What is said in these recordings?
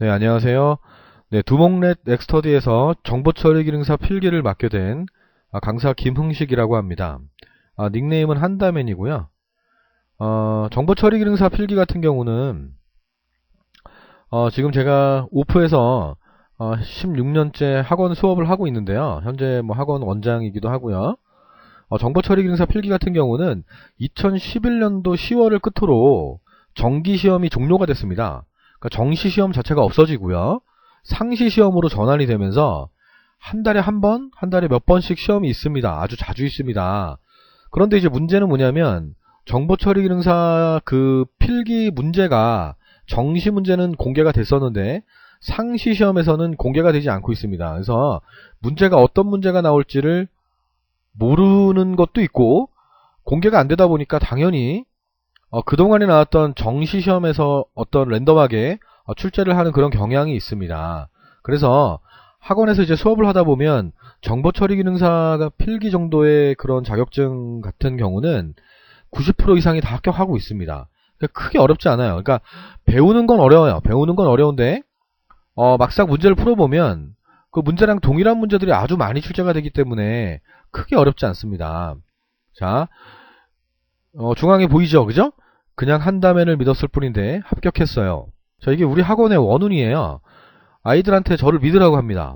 네, 안녕하세요. 네, 두목넷 엑스터디에서 정보처리 기능사 필기를 맡게 된 강사 김흥식이라고 합니다. 닉네임은 한다맨이고요. 정보처리 기능사 필기 같은 경우는 지금 제가 오프에서 16년째 학원 수업을 하고 있는데요. 현재 뭐 학원 원장이기도 하고요. 정보처리 기능사 필기 같은 경우는 2011년도 10월을 끝으로 정기시험이 종료가 됐습니다. 그러니까 정시시험 자체가 없어지고요. 상시시험으로 전환이 되면서 한 달에 한 번, 한 달에 몇 번씩 시험이 있습니다. 아주 자주 있습니다. 그런데 이제 문제는 뭐냐면 정보처리 기능사 그 필기 문제가 정시 문제는 공개가 됐었는데 상시시험에서는 공개가 되지 않고 있습니다. 그래서 문제가 어떤 문제가 나올지를 모르는 것도 있고 공개가 안 되다 보니까 당연히 그동안에 나왔던 정시시험에서 어떤 랜덤하게 출제를 하는 그런 경향이 있습니다. 그래서 학원에서 이제 수업을 하다 보면 정보처리 기능사가 필기 정도의 그런 자격증 같은 경우는 90% 이상이 다 합격하고 있습니다. 그러니까 크게 어렵지 않아요. 그러니까 배우는 건 어려워요. 배우는 건 어려운데 막상 문제를 풀어보면 그 문제랑 동일한 문제들이 아주 많이 출제가 되기 때문에 크게 어렵지 않습니다. 자, 중앙에 보이죠? 그죠? 그냥 한다면을 믿었을 뿐인데 합격했어요. 자, 이게 우리 학원의 원운이에요. 아이들한테 저를 믿으라고 합니다.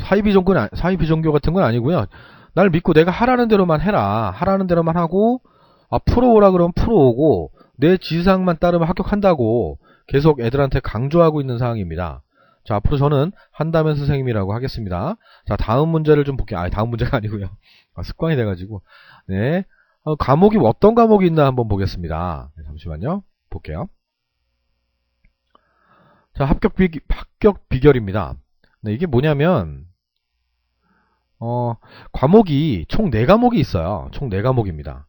사이비 종교 같은 건 아니고요. 날 믿고 내가 하라는 대로만 해라. 하라는 대로만 하고 풀어오라 그러면 풀어오고 내 지시사항만 따르면 합격한다고 계속 애들한테 강조하고 있는 상황입니다. 자, 앞으로 저는 한다면 선생님이라고 하겠습니다. 자, 다음 문제를 좀 볼게요. 다음 문제가 아니고요. 습관이 돼가지고. 네. 과목이 어떤 과목이 있나 한번 보겠습니다. 네, 잠시만요. 볼게요. 자, 합격 비결입니다. 네, 이게 뭐냐면 과목이 총 4과목이 있어요. 총 4과목입니다.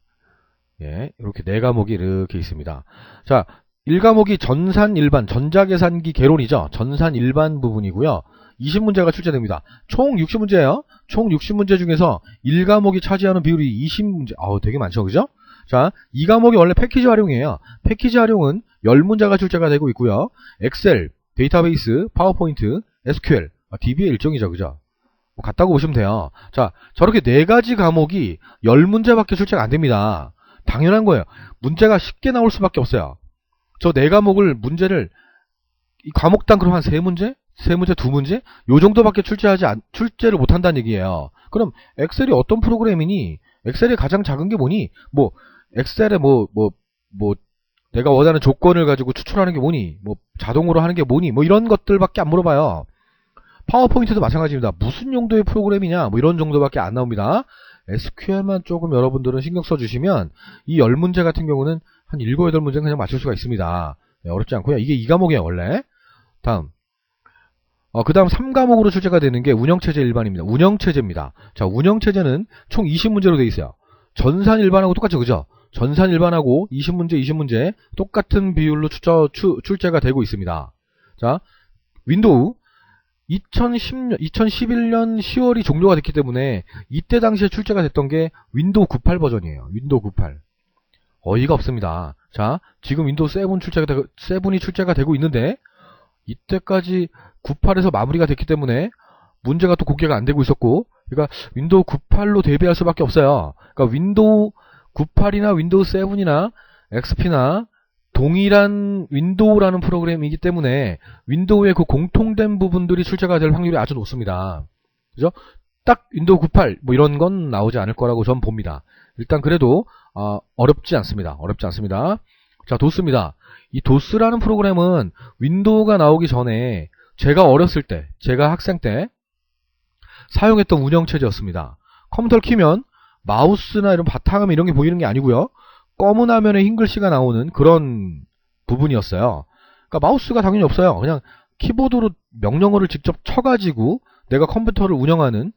예, 이렇게 4과목이 이렇게 있습니다. 자, 1과목이 전산일반, 전자계산기 개론이죠. 전산일반 부분이고요. 20문제가 출제됩니다. 총 60문제예요. 총 60문제 중에서 1과목이 차지하는 비율이 20문제. 되게 많죠. 그죠? 자, 2과목이 원래 패키지 활용이에요. 패키지 활용은 10문제가 출제가 되고 있고요. 엑셀, 데이터베이스, 파워포인트, SQL, DB의 일종이죠. 그죠? 같다고 보시면 돼요. 자, 저렇게 4가지 과목이 10문제밖에 출제가 안 됩니다. 당연한 거예요. 문제가 쉽게 나올 수밖에 없어요. 저 4과목을 문제를 이 과목당 그럼 한 3문제? 3문제, 2문제? 요 정도밖에 출제를 못 한다는 얘기예요. 그럼 엑셀이 어떤 프로그램이니? 엑셀이 가장 작은 게 뭐니? 엑셀에 내가 원하는 조건을 가지고 추출하는 게 뭐니? 자동으로 하는 게 뭐니? 이런 것들밖에 안 물어봐요. 파워포인트도 마찬가지입니다. 무슨 용도의 프로그램이냐? 이런 정도밖에 안 나옵니다. SQL만 조금 여러분들은 신경 써주시면 이 10문제 같은 경우는 한 7, 8문제는 그냥 맞출 수가 있습니다. 네, 어렵지 않고요. 이게 2과목이에요, 원래. 다음. 그 다음 3과목으로 출제가 되는 게 운영체제 일반입니다. 운영체제입니다. 자, 운영체제는 총 20문제로 되어 있어요. 전산일반하고 똑같죠, 그죠? 전산일반하고 20문제 똑같은 비율로 출제가 되고 있습니다. 자, 윈도우 2011년 10월이 종료가 됐기 때문에 이때 당시에 출제가 됐던 게 윈도우 98 버전이에요. 윈도우 98. 어이가 없습니다. 자, 지금 윈도우 7이 출제가 되고 있는데 이때까지 98에서 마무리가 됐기 때문에 문제가 또 공개가 안 되고 있었고, 그러니까 윈도우 98로 대비할 수밖에 없어요. 그러니까 윈도우 98이나 윈도우 7이나 XP나 동일한 윈도우라는 프로그램이기 때문에 윈도우의 그 공통된 부분들이 출제가 될 확률이 아주 높습니다. 그죠? 딱 윈도우 98 이런 건 나오지 않을 거라고 전 봅니다. 일단 그래도 어렵지 않습니다. 자, 도스입니다. 이 도스라는 프로그램은 윈도우가 나오기 전에 제가 어렸을 때, 제가 학생 때 사용했던 운영체제였습니다. 컴퓨터를 키면 마우스나 이런 바탕화면 이런 게 보이는 게 아니고요. 검은 화면에 흰 글씨가 나오는 그런 부분이었어요. 그러니까 마우스가 당연히 없어요. 그냥 키보드로 명령어를 직접 쳐가지고 내가 컴퓨터를 운영하는,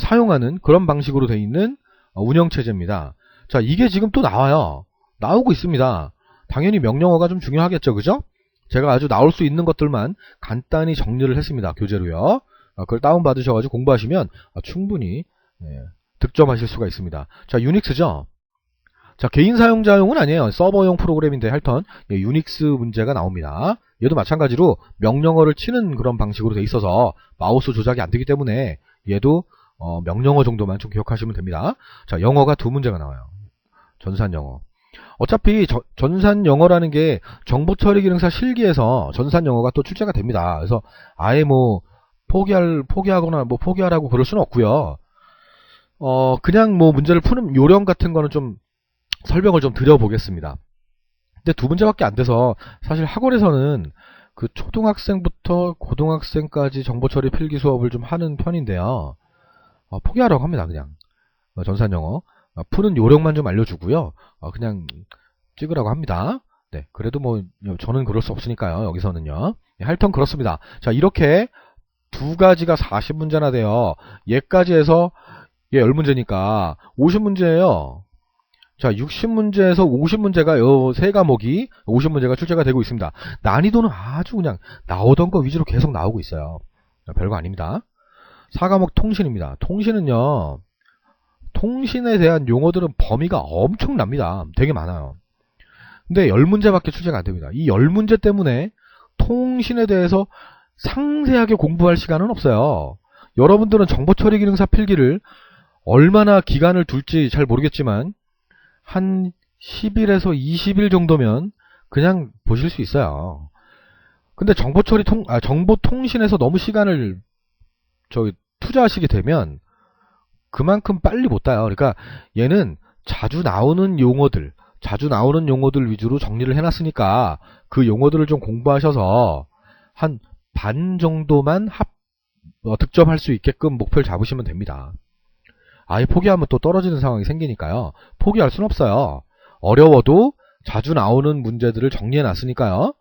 사용하는 그런 방식으로 되어 있는 운영체제입니다. 자, 이게 지금 또 나와요. 나오고 있습니다. 당연히 명령어가 좀 중요하겠죠. 그죠? 제가 아주 나올 수 있는 것들만 간단히 정리를 했습니다. 교재로요. 그걸 다운받으셔가지고 공부하시면 충분히 득점하실 수가 있습니다. 자, 유닉스죠. 자, 개인 사용자용은 아니에요. 서버용 프로그램인데 하여튼 유닉스 문제가 나옵니다. 얘도 마찬가지로 명령어를 치는 그런 방식으로 돼 있어서 마우스 조작이 안 되기 때문에 얘도 명령어 정도만 좀 기억하시면 됩니다. 자, 영어가 두 문제가 나와요. 전산 영어. 어차피 전산 영어라는 게 정보 처리 기능사 실기에서 전산 영어가 또 출제가 됩니다. 그래서 아예 뭐 포기하거나 뭐 포기하라고 그럴 수는 없고요. 그냥 뭐 문제를 푸는 요령 같은 거는 좀 설명을 좀 드려보겠습니다. 근데 두 문제밖에 안 돼서 사실 학원에서는 그 초등학생부터 고등학생까지 정보처리 필기 수업을 좀 하는 편인데요. 포기하라고 합니다. 그냥 전산 영어 푸는 요령만 좀 알려주고요. 그냥 찍으라고 합니다. 네, 그래도 뭐 저는 그럴 수 없으니까요. 여기서는요. 네, 하여튼 그렇습니다. 자, 이렇게 두 가지가 40문제나 돼요. 얘까지 해서 얘 10문제니까 50문제예요. 자, 60문제에서 50문제가 요 세 과목이 50문제가 출제가 되고 있습니다. 난이도는 아주 그냥 나오던 거 위주로 계속 나오고 있어요. 별거 아닙니다. 4과목 통신입니다. 통신은요, 통신에 대한 용어들은 범위가 엄청납니다. 되게 많아요. 근데 10문제밖에 출제가 안 됩니다. 이 10문제 때문에 통신에 대해서 상세하게 공부할 시간은 없어요. 여러분들은 정보처리 기능사 필기를 얼마나 기간을 둘지 잘 모르겠지만 한 10일에서 20일 정도면 그냥 보실 수 있어요. 근데 정보통신에서 너무 시간을 투자하시게 되면 그만큼 빨리 못 따요. 그러니까 얘는 자주 나오는 용어들 위주로 정리를 해놨으니까 그 용어들을 좀 공부하셔서 한 반 정도만 득점할 수 있게끔 목표를 잡으시면 됩니다. 아예 포기하면 또 떨어지는 상황이 생기니까요. 포기할 수는 없어요. 어려워도 자주 나오는 문제들을 정리해놨으니까요.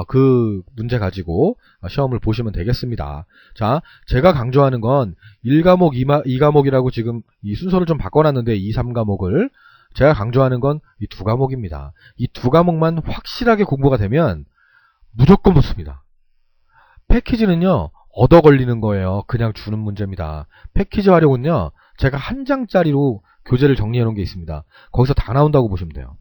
그 문제 가지고 시험을 보시면 되겠습니다. 자, 제가 강조하는 건 1과목, 2과목이라고 지금 이 순서를 좀 바꿔놨는데 2, 3과목을 제가 강조하는 건 이 두 과목입니다. 이 두 과목만 확실하게 공부가 되면 무조건 붙습니다. 패키지는요, 얻어 걸리는 거예요. 그냥 주는 문제입니다. 패키지 활용은요, 제가 한 장짜리로 교재를 정리해 놓은 게 있습니다. 거기서 다 나온다고 보시면 돼요.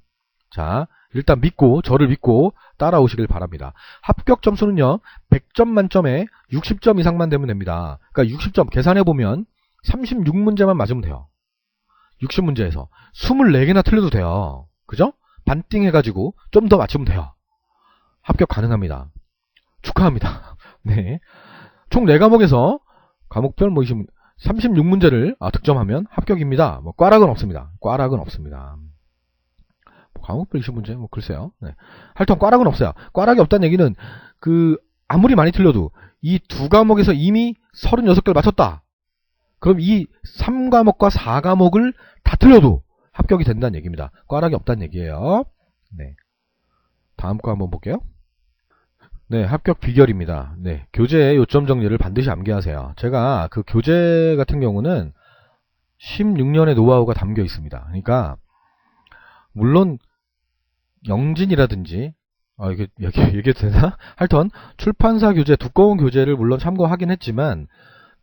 자, 일단 저를 믿고 따라오시길 바랍니다. 합격 점수는요, 100점 만점에 60점 이상만 되면 됩니다. 그러니까 60점 계산해보면 36문제만 맞으면 돼요. 60문제에서 24개나 틀려도 돼요. 그죠? 반띵 해가지고 좀 더 맞추면 돼요. 합격 가능합니다. 축하합니다. 네. 총 4과목에서 과목별 36문제를 득점하면 합격입니다. 뭐 꽈락은 없습니다. 꽈락은 없습니다. 과목별 20문제? 뭐 글쎄요. 네. 하여튼 꽈락은 없어요. 꽈락이 없다는 얘기는 아무리 많이 틀려도 이 두 과목에서 이미 36개를 맞췄다. 그럼 이 3과목과 4과목을 다 틀려도 합격이 된다는 얘기입니다. 꽈락이 없다는 얘기예요. 네. 다음 거 한번 볼게요. 네, 합격 비결입니다. 네, 교재의 요점 정리를 반드시 암기하세요. 제가 그 교재 같은 경우는 16년의 노하우가 담겨 있습니다. 그러니까 물론 영진이라든지 이게 얘기해도 되나? 하여튼 출판사 교재, 두꺼운 교재를 물론 참고하긴 했지만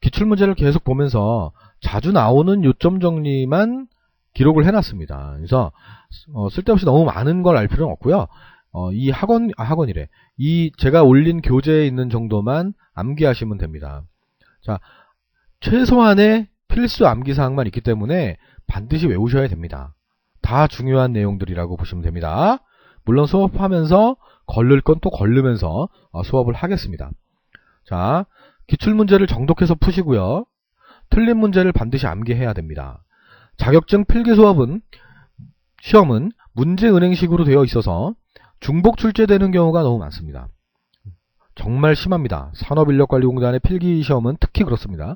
기출문제를 계속 보면서 자주 나오는 요점 정리만 기록을 해놨습니다. 그래서 쓸데없이 너무 많은 걸 알 필요는 없고요. 이 학원이래. 이 제가 올린 교재에 있는 정도만 암기하시면 됩니다. 자, 최소한의 필수 암기사항만 있기 때문에 반드시 외우셔야 됩니다. 다 중요한 내용들이라고 보시면 됩니다. 물론 수업하면서 걸릴 건 또 걸르면서 수업을 하겠습니다. 자, 기출문제를 정독해서 푸시고요. 틀린 문제를 반드시 암기해야 됩니다. 자격증 필기 시험은 문제은행식으로 되어 있어서 중복 출제되는 경우가 너무 많습니다. 정말 심합니다. 산업인력관리공단의 필기시험은 특히 그렇습니다.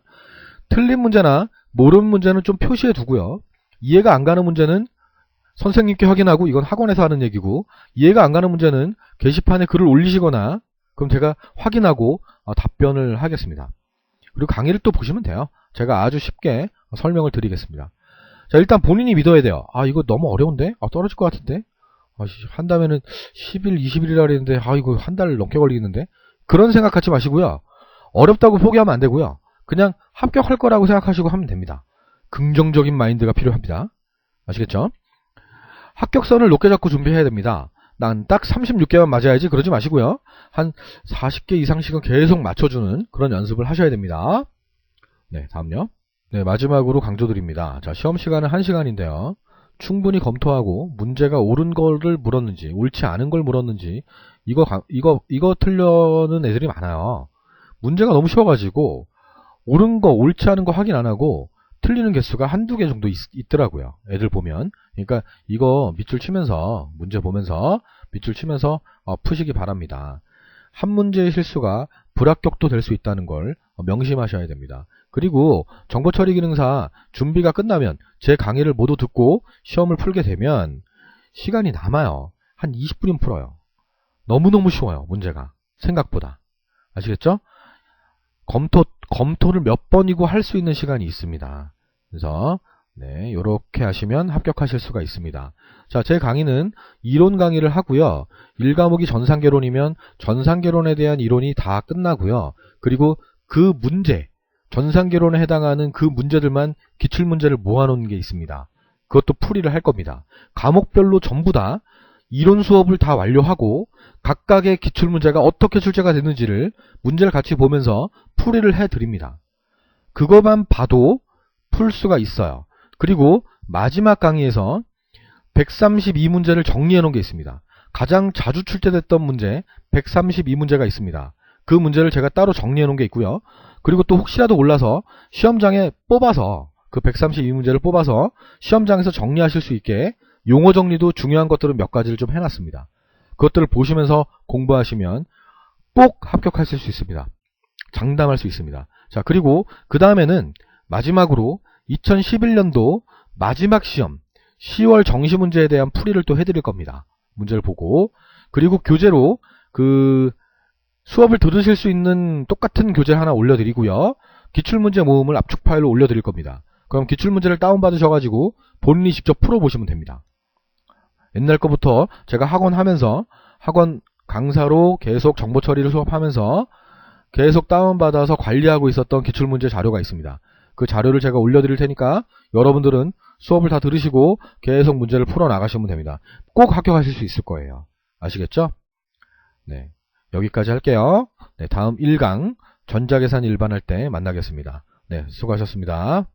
틀린 문제나 모르는 문제는 좀 표시해 두고요. 이해가 안 가는 문제는 선생님께 확인하고, 이건 학원에서 하는 얘기고, 이해가 안 가는 문제는 게시판에 글을 올리시거나 그럼 제가 확인하고 답변을 하겠습니다. 그리고 강의를 또 보시면 돼요. 제가 아주 쉽게 설명을 드리겠습니다. 자, 일단 본인이 믿어야 돼요. 이거 너무 어려운데? 떨어질 것 같은데? 한다면은 10일, 20일이라 그랬는데 이거 한 달 넘게 걸리겠는데? 그런 생각하지 마시고요. 어렵다고 포기하면 안 되고요. 그냥 합격할 거라고 생각하시고 하면 됩니다. 긍정적인 마인드가 필요합니다. 아시겠죠? 합격선을 높게 잡고 준비해야 됩니다. 난 딱 36개만 맞아야지 그러지 마시고요. 한 40개 이상씩은 계속 맞춰주는 그런 연습을 하셔야 됩니다. 네, 다음요. 네, 마지막으로 강조드립니다. 자, 시험 시간은 1시간인데요. 충분히 검토하고 문제가 옳은 거를 물었는지, 옳지 않은 걸 물었는지, 이거 틀려는 애들이 많아요. 문제가 너무 쉬워가지고, 옳은 거, 옳지 않은 거 확인 안 하고, 틀리는 개수가 한두 개 정도 있더라고요. 애들 보면. 그러니까 이거 밑줄 치면서, 문제 보면서, 밑줄 치면서 푸시기 바랍니다. 한 문제의 실수가 불합격도 될 수 있다는 걸 명심하셔야 됩니다. 그리고 정보처리기능사 준비가 끝나면 제 강의를 모두 듣고 시험을 풀게 되면 시간이 남아요. 한 20분이면 풀어요. 너무너무 쉬워요. 문제가. 생각보다. 아시겠죠? 검토를 몇 번이고 할 수 있는 시간이 있습니다. 그래서 네, 요렇게 하시면 합격하실 수가 있습니다. 자, 제 강의는 이론 강의를 하고요. 1과목이 전산개론이면 전산개론에 대한 이론이 다 끝나고요. 그리고 그 문제, 전산개론에 해당하는 그 문제들만 기출문제를 모아놓은 게 있습니다. 그것도 풀이를 할 겁니다. 과목별로 전부 다 이론 수업을 다 완료하고 각각의 기출문제가 어떻게 출제가 됐는지를 문제를 같이 보면서 풀이를 해드립니다. 그것만 봐도 풀 수가 있어요. 그리고 마지막 강의에서 132문제를 정리해 놓은 게 있습니다. 가장 자주 출제됐던 문제 132문제가 있습니다. 그 문제를 제가 따로 정리해 놓은 게 있고요. 그리고 또 혹시라도 몰라서 시험장에 뽑아서 그 132문제를 뽑아서 시험장에서 정리하실 수 있게 용어 정리도 중요한 것들은 몇 가지를 좀 해놨습니다. 그것들을 보시면서 공부하시면 꼭 합격하실 수 있습니다. 장담할 수 있습니다. 자, 그리고 그 다음에는 마지막으로 2011년도 마지막 시험 10월 정시문제에 대한 풀이를 또 해드릴 겁니다. 문제를 보고. 그리고 교재로 그 수업을 들으실 수 있는 똑같은 교재 하나 올려드리고요. 기출문제 모음을 압축 파일로 올려드릴 겁니다. 그럼 기출문제를 다운받으셔가지고 본인이 직접 풀어보시면 됩니다. 옛날 거부터 제가 학원 하면서 학원 강사로 계속 정보처리를 수업하면서 계속 다운받아서 관리하고 있었던 기출문제 자료가 있습니다. 그 자료를 제가 올려드릴 테니까 여러분들은 수업을 다 들으시고 계속 문제를 풀어나가시면 됩니다. 꼭 합격하실 수 있을 거예요. 아시겠죠? 네, 여기까지 할게요. 네, 다음 1강 전자계산 일반할 때 만나겠습니다. 네, 수고하셨습니다.